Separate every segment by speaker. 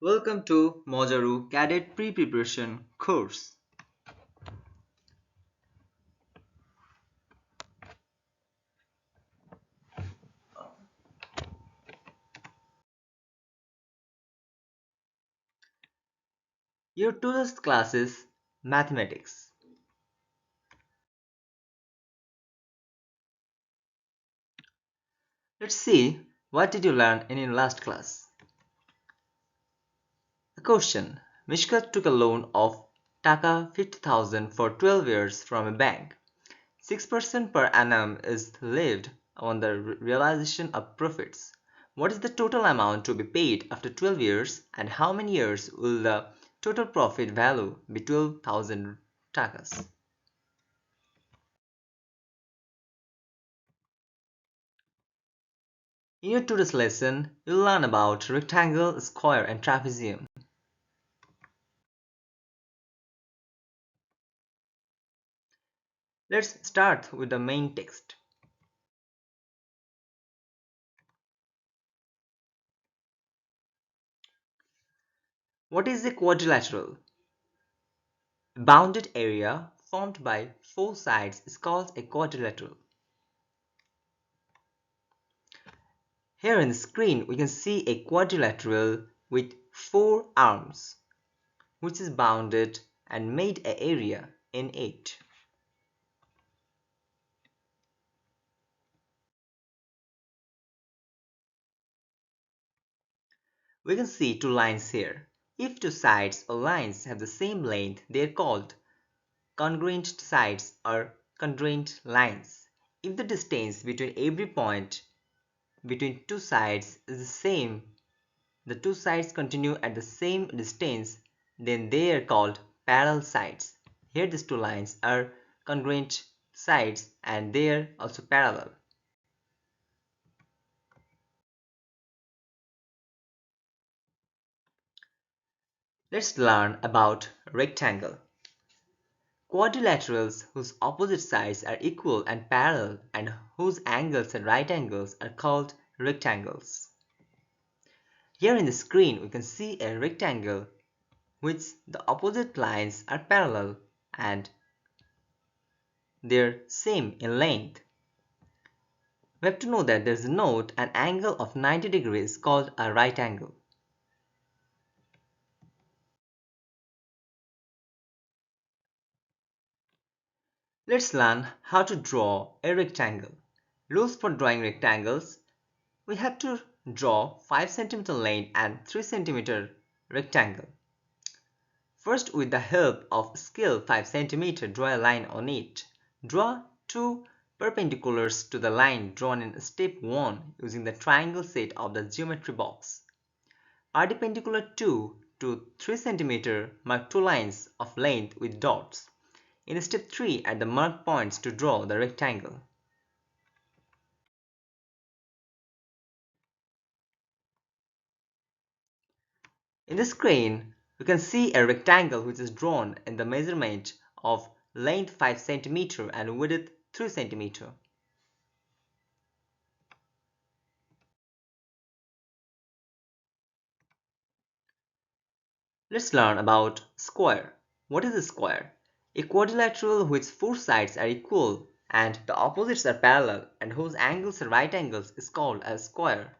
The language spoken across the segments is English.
Speaker 1: Welcome to Mojaru Cadet Pre-Preparation course. Your today's class is Mathematics. Let's see, what did you learn in your last class? The question: Mishka took a loan of Taka 50,000 for 12 years from a bank. 6% per annum is levied on the realization of profits. What is the total amount to be paid after 12 years, and how many years will the total profit value be 12,000 takas? In your today's lesson, you'll learn about rectangle, square, and trapezium. Let's start with the main text. What is a quadrilateral? A bounded area formed by four sides is called a quadrilateral. Here in the screen, we can see a quadrilateral with four arms, which is bounded and made an area in it. We can see two lines here. If two sides or lines have the same length, they are called congruent sides or congruent lines. If the distance between every point between two sides is the same, the two sides continue at the same distance, then they are called parallel sides. Here these two lines are congruent sides and they are also parallel. Let's learn about rectangle. Quadrilaterals whose opposite sides are equal and parallel and whose angles are right angles are called rectangles. Here in the screen we can see a rectangle which the opposite lines are parallel and they're same in length. We have to know that there's a note an angle of 90 degrees called a right angle. Let's learn how to draw a rectangle. Rules for drawing rectangles. We have to draw 5 cm length and 3 cm rectangle. First, with the help of scale 5 cm, draw a line on it. Draw two perpendiculars to the line drawn in step 1 using the triangle set of the geometry box. Perpendicular 2 to 3 cm, mark two lines of length with dots. In step 3, at the marked points to draw the rectangle. In the screen, you can see a rectangle which is drawn in the measurement of length 5 cm and width 3 cm. Let's learn about square. What is a square? A quadrilateral whose four sides are equal and the opposites are parallel and whose angles are right angles is called a square.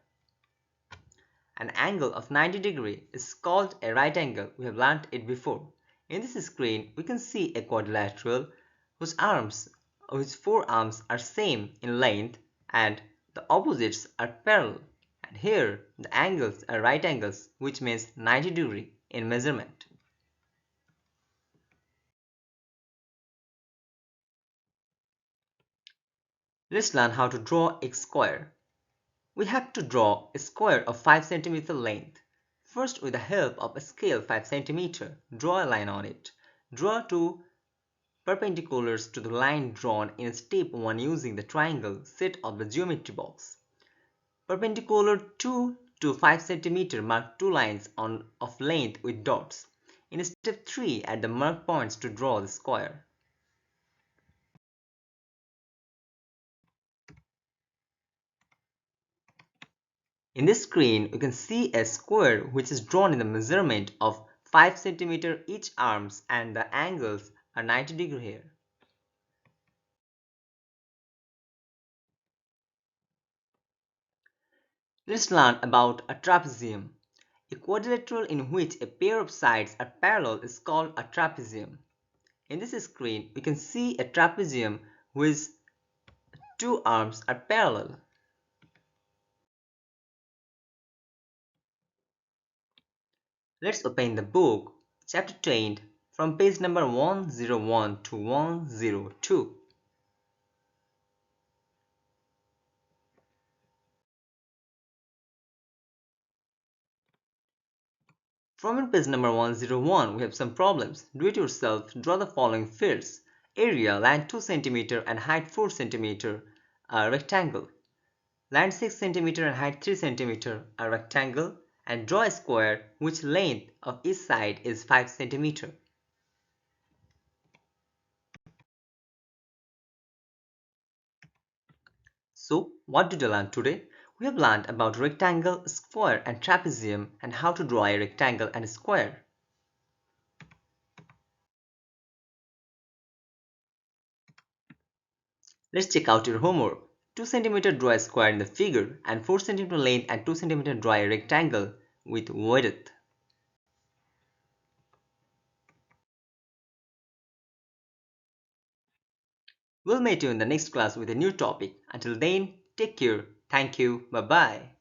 Speaker 1: An angle of 90 degrees is called a right angle. We have learnt it before. In this screen, we can see a quadrilateral whose four arms are same in length and the opposites are parallel. And here, the angles are right angles, which means 90 degree in measurement. Let's learn how to draw a square. We have to draw a square of 5 cm length. First, with the help of a scale 5 cm, draw a line on it. Draw two perpendiculars to the line drawn in step 1 using the triangle set of the geometry box. Perpendicular 2 to 5 cm, mark two lines of length with dots. In step 3, at the marked points to draw the square. In this screen, you can see a square which is drawn in the measurement of 5 cm each arms and the angles are 90 degree here. Let's learn about a trapezium. A quadrilateral in which a pair of sides are parallel is called a trapezium. In this screen, we can see a trapezium whose two arms are parallel. Let's open the book, chapter 10, from page number 101 to 102. From page number 101, we have some problems. Do it yourself. Draw the following fields. Area, length 2 cm and height 4 cm, a rectangle. Length 6 cm and height 3 cm, a rectangle. And draw a square which length of each side is 5 cm. So, what did you learn today? We have learned about rectangle, square and trapezium and how to draw a rectangle and a square. Let's check out your homework. 2 cm draw a square in the figure and 4 cm length and 2 cm draw a rectangle with width. We'll meet you in the next class with a new topic. Until then, take care. Thank you. Bye bye.